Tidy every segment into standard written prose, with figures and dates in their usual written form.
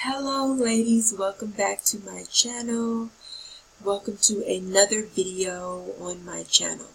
Hello ladies, welcome back to my channel. Welcome to another video on my channel.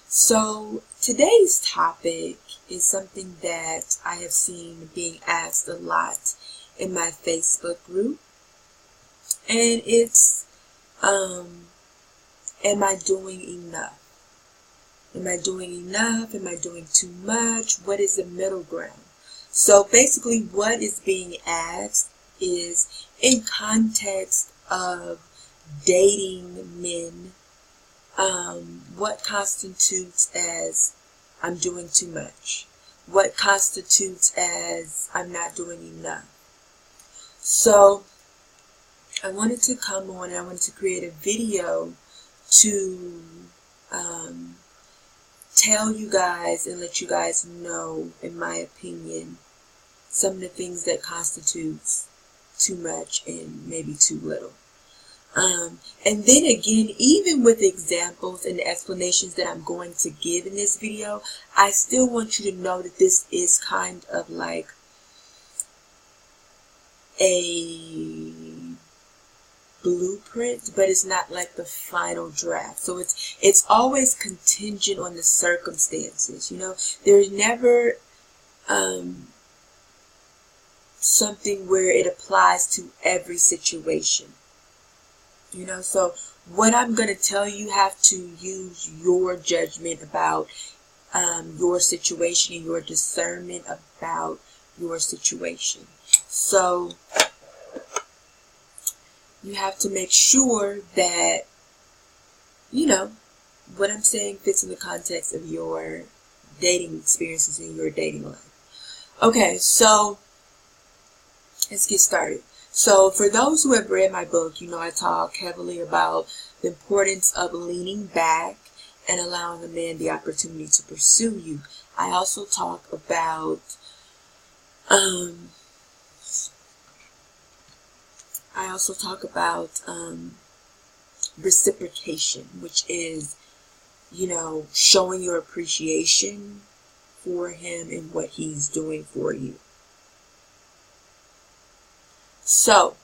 So today's topic is something that I have seen being asked a lot in my Facebook group, and it's am I doing enough? Am I doing enough? Am I doing too much? What is the middle ground? So basically what is being asked is in context of dating men, what constitutes as I'm doing too much? What constitutes as I'm not doing enough? So I wanted to come on and I wanted to create a video to tell you guys and let you guys know, in my opinion, some of the things that constitutes too much and maybe too little. And then again, even with examples and the explanations that I'm going to give in this video, I still want you to know that this is kind of like a blueprint, but it's not like the final draft. So it's always contingent on the circumstances. You know, there's never something where it applies to every situation. You know, so what I'm going to tell you, have to use your judgment about your situation and your discernment about your situation. So you have to make sure that, you know, what I'm saying fits in the context of your dating experiences in your dating life. Okay, so let's get started. So for those who have read my book, you know I talk heavily about the importance of leaning back and allowing a man the opportunity to pursue you. I also talk about reciprocation, which is, you know, showing your appreciation for him and what he's doing for you. So,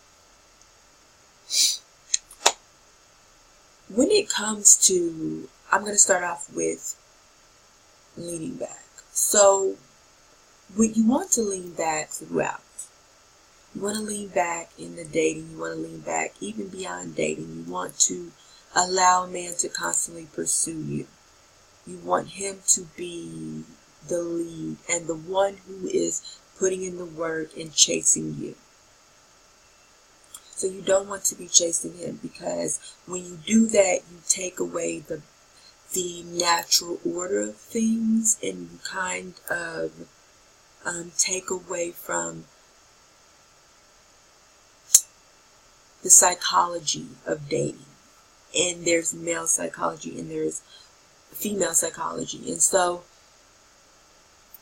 when it comes to, I'm going to start off with leaning back. So, you want to lean back throughout. You want to lean back in the dating. You want to lean back even beyond dating. You want to allow a man to constantly pursue you. You want him to be the lead and the one who is putting in the work and chasing you. So you don't want to be chasing him, because when you do that, you take away the natural order of things, and you kind of take away from the psychology of dating. And there's male psychology and there's female psychology. And so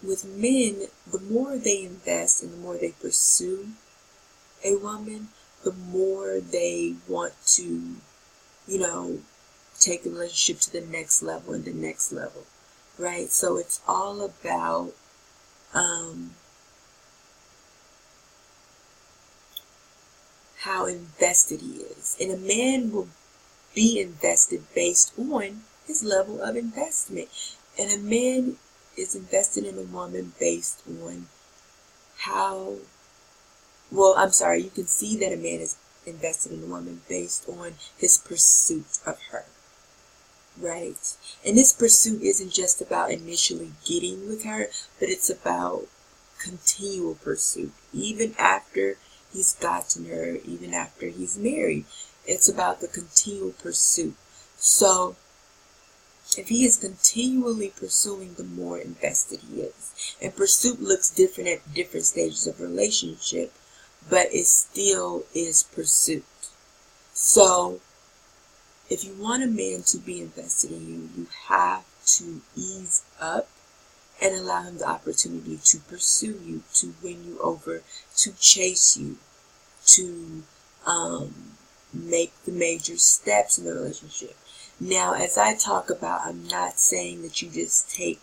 with men, the more they invest and the more they pursue a woman, the more they want to, you know, take the relationship to the next level and the next level, right? So it's all about how invested he is. And a man will be invested based on his level of investment. And a man is invested in a woman based on you can see that a man is invested in a woman based on his pursuit of her, right? And this pursuit isn't just about initially getting with her, but it's about continual pursuit. Even after he's gotten her, even after he's married, it's about the continual pursuit. So if he is continually pursuing, the more invested he is. And pursuit looks different at different stages of relationship, but it still is pursuit. So if you want a man to be invested in you, you have to ease up and allow him the opportunity to pursue you, to win you over, to chase you, to make the major steps in the relationship. Now, as I talk about, I'm not saying that you just take.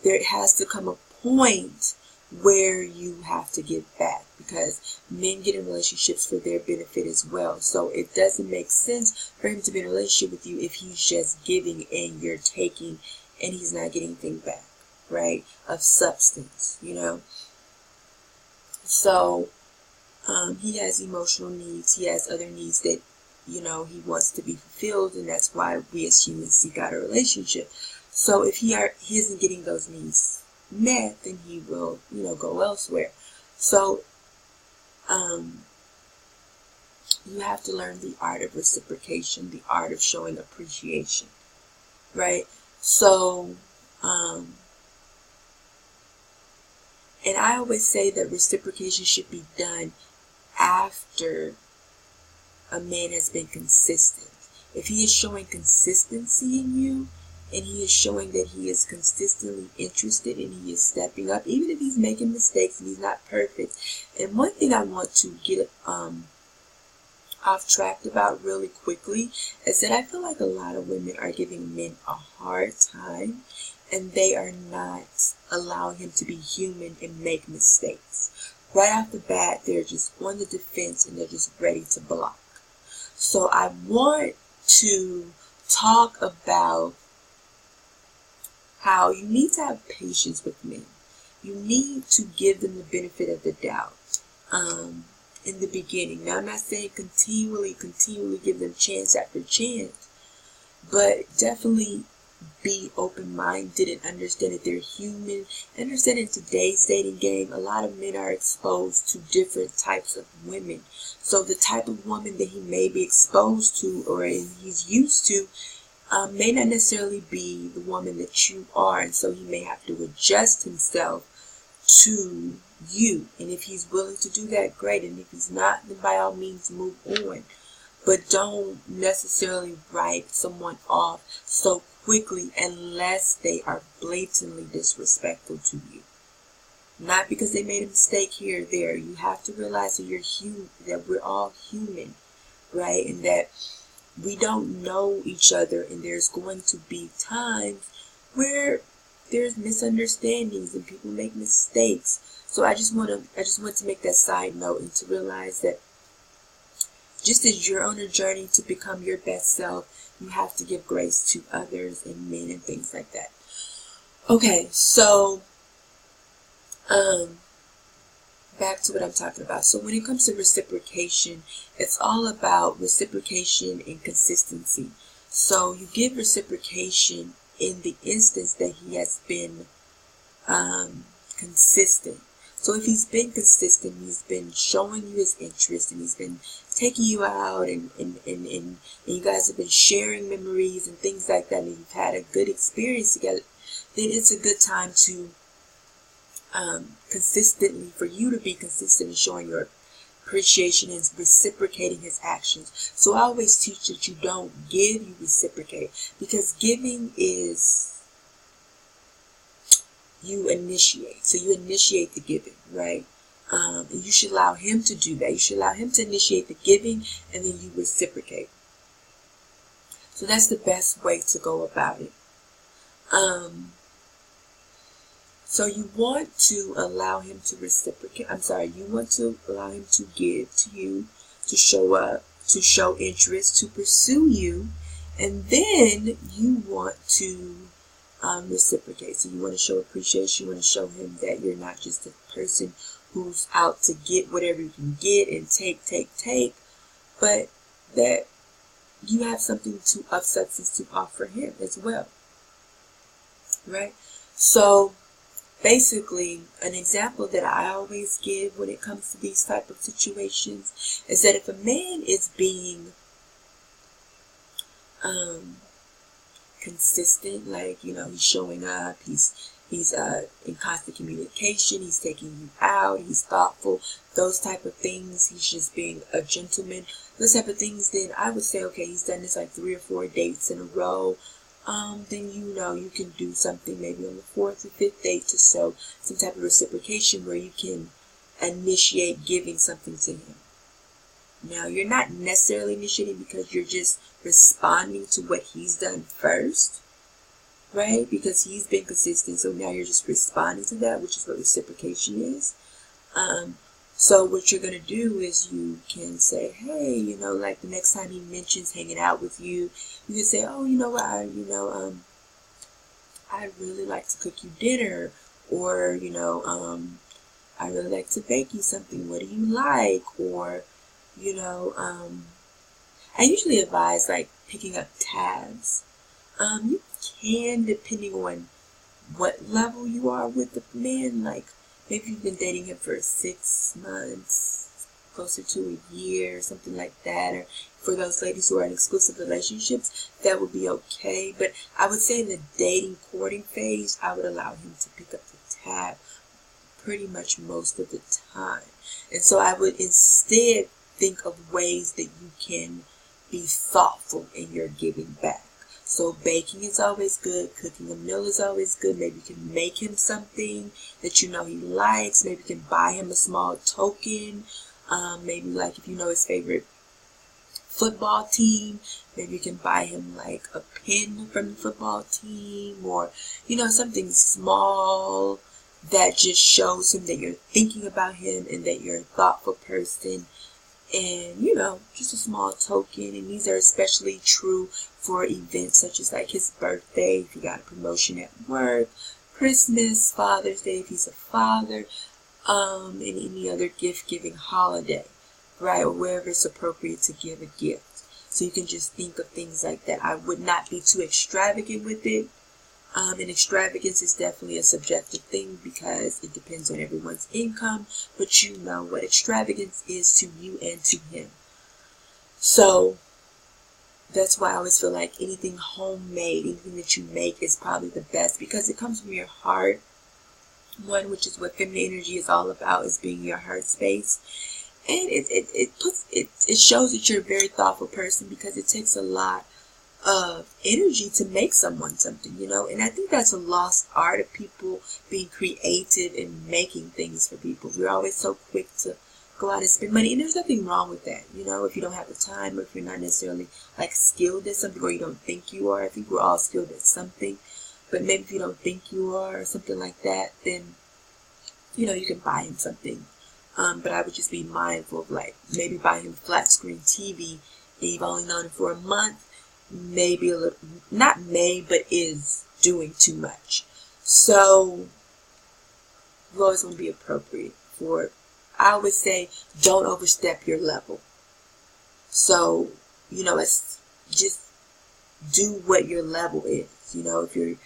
There has to come a point where you have to give back, because men get in relationships for their benefit as well. So it doesn't make sense for him to be in a relationship with you if he's just giving and you're taking and he's not getting anything back, right? Of substance, you know? So he has emotional needs. He has other needs that, you know, he wants to be fulfilled, and that's why we as humans seek out a relationship. So if he isn't getting those needs met, then he will, you know, go elsewhere. So you have to learn the art of reciprocation, the art of showing appreciation, right? So and I always say that reciprocation should be done after a man has been consistent. If he is showing consistency in you, and he is showing that he is consistently interested and he is stepping up, even if he's making mistakes and he's not perfect. And one thing I want to get off track about really quickly is that I feel like a lot of women are giving men a hard time, and they are not allowing him to be human and make mistakes. Right off the bat, they're just on the defense and they're just ready to block. So I want to talk about how you need to have patience with men. You need to give them the benefit of the doubt in the beginning. Now, I'm not saying continually give them chance after chance, but definitely be open-minded and understand that they're human. Understand in today's dating game, a lot of men are exposed to different types of women. So the type of woman that he may be exposed to or he's used to may not necessarily be the woman that you are, and so he may have to adjust himself to you. And if he's willing to do that, great. And if he's not, then by all means move on. But don't necessarily write someone off so quickly unless they are blatantly disrespectful to you. Not because they made a mistake here or there. You have to realize that you're human, that we're all human, right? And that we don't know each other, and there's going to be times where there's misunderstandings and people make mistakes. So I just want to make that side note and to realize that just as you're on a journey to become your best self, you have to give grace to others and men and things like that. Okay, so back to what I'm talking about. So when it comes to reciprocation, it's all about reciprocation and consistency. So you give reciprocation in the instance that he has been consistent. So if he's been consistent, he's been showing you his interest, and he's been taking you out, and you guys have been sharing memories and things like that, and you've had a good experience together, then it's a good time to consistently, for you to be consistent in showing your appreciation and reciprocating his actions. So I always teach that you don't give, you reciprocate, because giving is you initiate. So you initiate the giving, right? And you should allow him to do that. You should allow him to initiate the giving, and then you reciprocate. So that's the best way to go about it. So you want to allow him to reciprocate. You want to allow him to give to you, to show up, to show interest, to pursue you, and then you want to reciprocate. So you want to show appreciation. You want to show him that you're not just a person who's out to get whatever you can get and take, but that you have something of substance to offer him as well, right? So basically, an example that I always give when it comes to these type of situations is that if a man is being consistent, like, you know, he's showing up, he's in constant communication, he's taking you out, he's thoughtful, those type of things, he's just being a gentleman, those type of things, then I would say, okay, he's done this like 3 or 4 dates in a row. Then you can do something maybe on the 4th or 5th date to show some type of reciprocation where you can initiate giving something to him. Now, you're not necessarily initiating because you're just responding to what he's done first, right? Because he's been consistent, so now you're just responding to that, which is what reciprocation is. So what you're going to do is you can say, hey, like the next time he mentions hanging out with you, you can say, oh, you know what, I really like to cook you dinner, or, I really like to bake you something. What do you like? Or, you know, I usually advise like picking up tabs. You can, depending on what level you are with the man, like maybe you've been dating him for 6 months, closer to a year, something like that, or for those ladies who are in exclusive relationships, that would be okay. But I would say in the dating, courting phase, I would allow him to pick up the tab pretty much most of the time. And so I would instead think of ways that you can be thoughtful in your giving back. So baking is always good, cooking a meal is always good. Maybe you can make him something that you know he likes. Maybe you can buy him a small token. Maybe like if you know his favorite football team, maybe you can buy him like a pin from the football team, or something small that just shows him that you're thinking about him and that you're a thoughtful person. And just a small token. And these are especially true for events such as like his birthday, if you got a promotion at work, Christmas, Father's Day if he's a father, and any other gift giving holiday, right? Or wherever it's appropriate to give a gift. So you can just think of things like that. I would not be too extravagant with it. And extravagance is definitely a subjective thing because it depends on everyone's income, but you know what extravagance is to you and to him. So that's why I always feel like anything homemade, anything that you make is probably the best because it comes from your heart. One, which is what feminine energy is all about, is being your heart space. And it shows that you're a very thoughtful person because it takes a lot of energy to make someone something, and I think that's a lost art of people being creative and making things for people. We're always so quick to go out and spend money, and there's nothing wrong with that, if you don't have the time, or if you're not necessarily like skilled at something, or you don't think you are. I think we're all skilled at something, but maybe if you don't think you are, or something like that, then you can buy him something. But I would just be mindful of like maybe buy him a flat screen TV, and you've only known him for a month. Maybe a little, not may, but is doing too much. So you always want to be appropriate for it. I always say don't overstep your level. So it's just do what your level is. If you're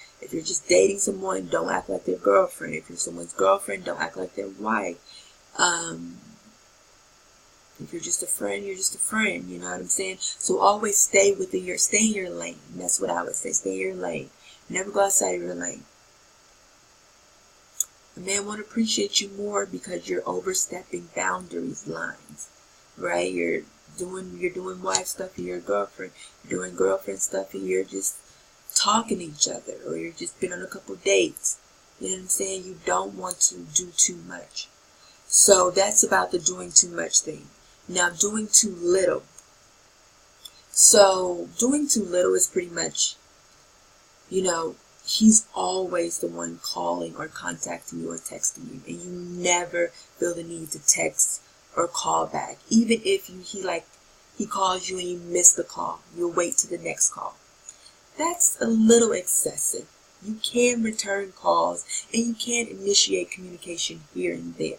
just dating someone, don't act like their girlfriend. If you're someone's girlfriend, don't act like their wife. If you're just a friend, you're just a friend, you know what I'm saying? So always stay in your lane. That's what I would say. Stay in your lane. Never go outside of your lane. A man won't appreciate you more because you're overstepping boundaries, lines, right? You're doing wife stuff and you're a girlfriend. You're doing girlfriend stuff and you're just talking to each other, or you're just been on a couple dates. You know what I'm saying? You don't want to do too much. So that's about the doing too much thing. Now, doing too little. So doing too little is pretty much, he's always the one calling or contacting you or texting you, and you never feel the need to text or call back. Even if he calls you and you miss the call, you'll wait to the next call. That's a little excessive. You can return calls and you can initiate communication here and there,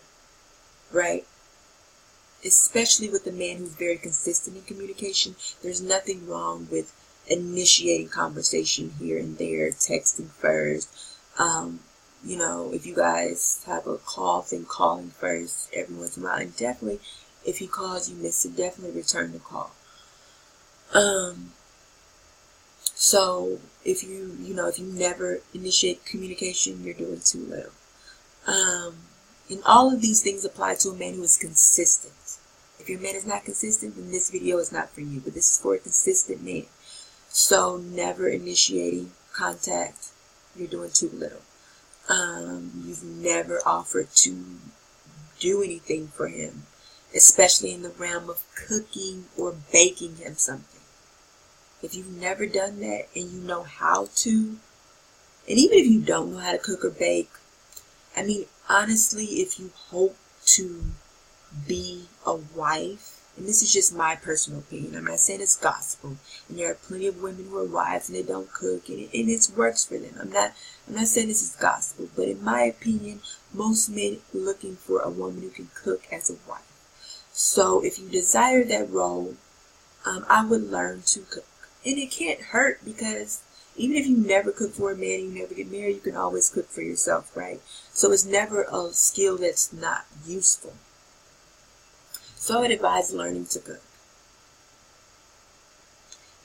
right? Especially with a man who's very consistent in communication. There's nothing wrong with initiating conversation here and there, texting first. If you guys have a call thing, calling first every once in a while. And definitely, if he calls you miss it, definitely return the call. So if you never initiate communication, you're doing too little. And all of these things apply to a man who is consistent. If your man is not consistent, then this video is not for you. But this is for a consistent man. So never initiating contact, you're doing too little. You've never offered to do anything for him, especially in the realm of cooking or baking him something. If you've never done that and you know how to, and even if you don't know how to cook or bake, honestly, if you hope to be a wife, and this is just my personal opinion, I'm not saying it's gospel, and there are plenty of women who are wives and they don't cook, and it works for them. I'm not saying this is gospel, but in my opinion, most men are looking for a woman who can cook as a wife. So if you desire that role, I would learn to cook. And it can't hurt, because even if you never cook for a man and you never get married, you can always cook for yourself, right? So it's never a skill that's not useful. So I would advise learning to cook.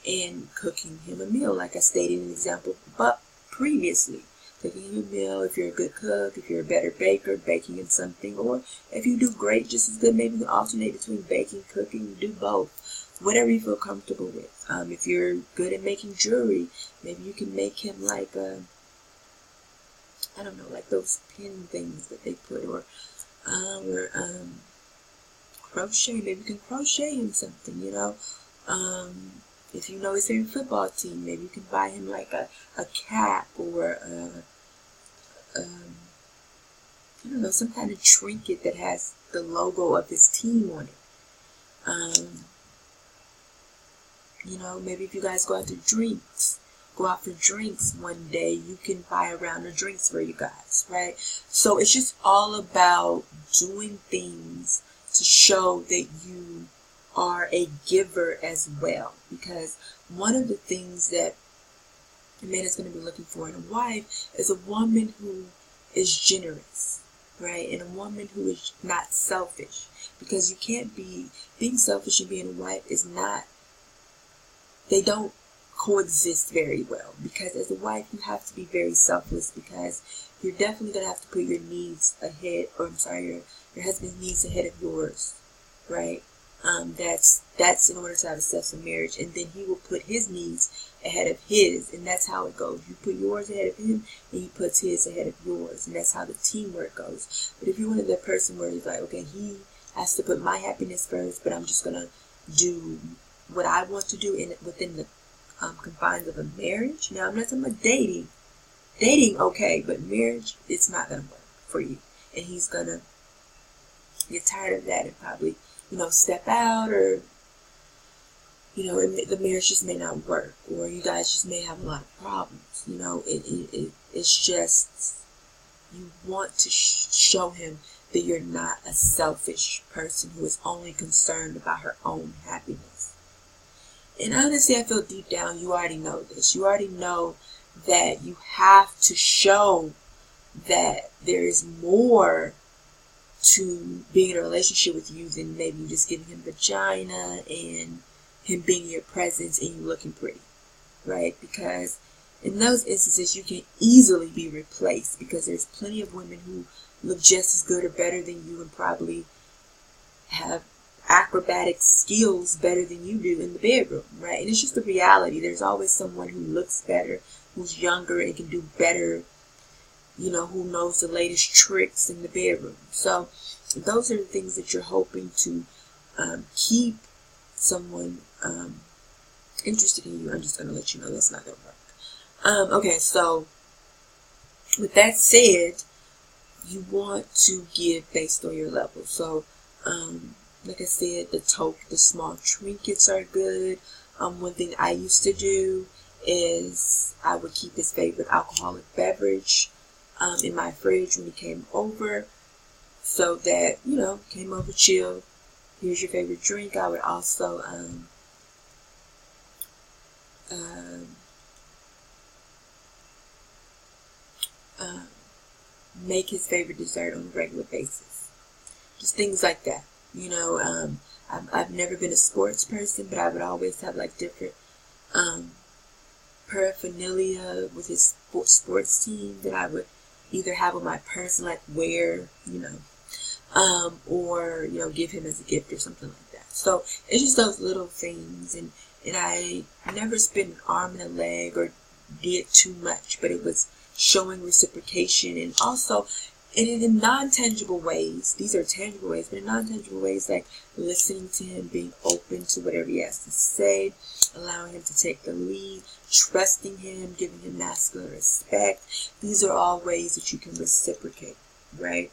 And cooking him a meal, like I stated in an example but previously. Cooking him a meal, if you're a good cook, if you're a better baker, baking in something, or if you do great, just as good, maybe you can alternate between baking, cooking, do both. Whatever you feel comfortable with. If you're good at making jewelry, maybe you can make him like I don't know, like those pin things that they put, or crochet. Maybe you can crochet him something, you know. If you know his favorite football team, maybe you can buy him like a cap, or I don't know, some kind of trinket that has the logo of his team on it. You know, maybe if you guys go out for drinks one day, you can buy a round of drinks for you guys, right? So it's just all about doing things to show that you are a giver as well. Because one of the things that a man is going to be looking for in a wife is a woman who is generous, right? And a woman who is not selfish. Because you can't being selfish and being a wife is not, they don't coexist very well. Because as a wife, you have to be very selfless, because you're definitely going to have to put your needs ahead, or your husband's needs ahead of yours, right? That's in order to have a successful marriage, and then he will put his needs ahead of his, and that's how it goes. You put yours ahead of him, and he puts his ahead of yours, and that's how the teamwork goes. But if you're one of that person where he's like, okay, he has to put my happiness first, but I'm just gonna do what I want to do within the confines of a marriage. Now, I'm not talking about dating. Dating, okay, but marriage, it's not gonna work for you, and he's gonna get tired of that and probably, step out, or, the marriage just may not work, or you guys just may have a lot of problems. It's just, you want to show him that you're not a selfish person who is only concerned about her own happiness. And honestly, I feel deep down, you already know this. You already know that you have to show that there is more to being in a relationship with you than maybe you just giving him vagina and him being in your presence and you looking pretty, right? Because in those instances, you can easily be replaced, because there's plenty of women who look just as good or better than you, and probably have acrobatic skills better than you do in the bedroom, right? And it's just the reality. There's always someone who looks better, who's younger and can do better, who knows the latest tricks in the bedroom. So those are the things that you're hoping to keep someone interested in you. I'm just going to let you know that's not going to work. Okay, so with that said, you want to give based on your level. So, like I said, the small trinkets are good. One thing I used to do is I would keep his favorite alcoholic beverage in my fridge when he came over, so that, came over, chill, here's your favorite drink. I would also make his favorite dessert on a regular basis. Just things like that. I've never been a sports person, but I would always have like different paraphernalia with his sports team that I would either have on my person, like wear, or, give him as a gift or something like that. So it's just those little things, and I never spent an arm and a leg or did too much, but it was showing reciprocation, and also in non-tangible ways. These are tangible ways, but in non-tangible ways, like listening to him, being open to whatever he has to say, allowing him to take the lead, trusting him, giving him masculine respect. These are all ways that you can reciprocate, right?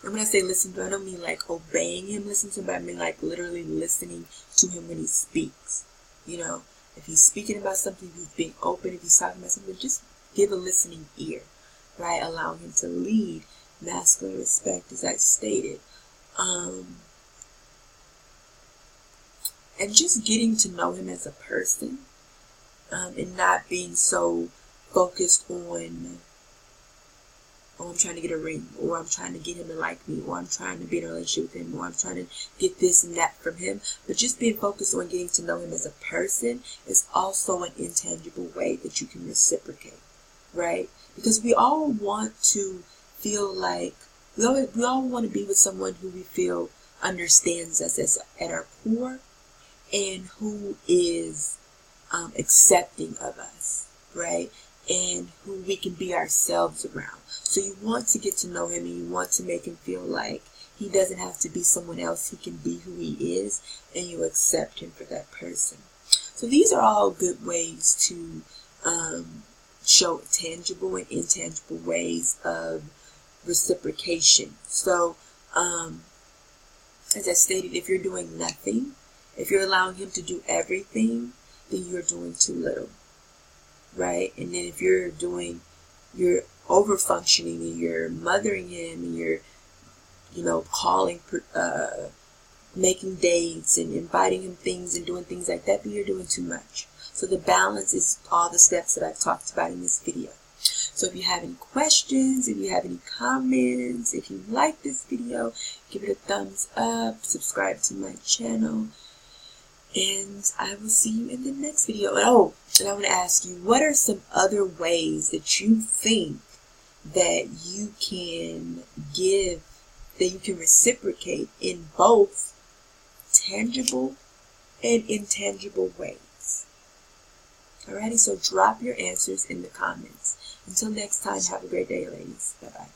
And when I say listen to, I don't mean like obeying him, listen to him, but I mean like literally listening to him when he speaks. You know, if he's speaking about something, if he's being open, if he's talking about something, just give a listening ear, right? Allowing him to lead. Masculine respect, as I stated. And just getting to know him as a person, and not being so focused on, oh, I'm trying to get a ring, or I'm trying to get him to like me, or I'm trying to be in a relationship with him, or I'm trying to get this and that from him. But just being focused on getting to know him as a person is also an intangible way that you can reciprocate, right? Because we all want to feel like, we all want to be with someone who we feel understands us as at our core, and who is accepting of us, right? And who we can be ourselves around. So you want to get to know him, and you want to make him feel like he doesn't have to be someone else. He can be who he is, and you accept him for that person. So these are all good ways to show tangible and intangible ways of reciprocation. So, as I stated, if you're doing nothing, if you're allowing him to do everything, then you're doing too little, right? And then if you're over functioning, and you're mothering him, and you're, calling, making dates and inviting him things and doing things like that, then you're doing too much. So the balance is all the steps that I've talked about in this video. So if you have any questions, if you have any comments, if you like this video, give it a thumbs up, subscribe to my channel, and I will see you in the next video. And I want to ask you, what are some other ways that you think that you can give, that you can reciprocate in both tangible and intangible ways? Alrighty, so drop your answers in the comments. Until next time, have a great day, ladies. Bye-bye.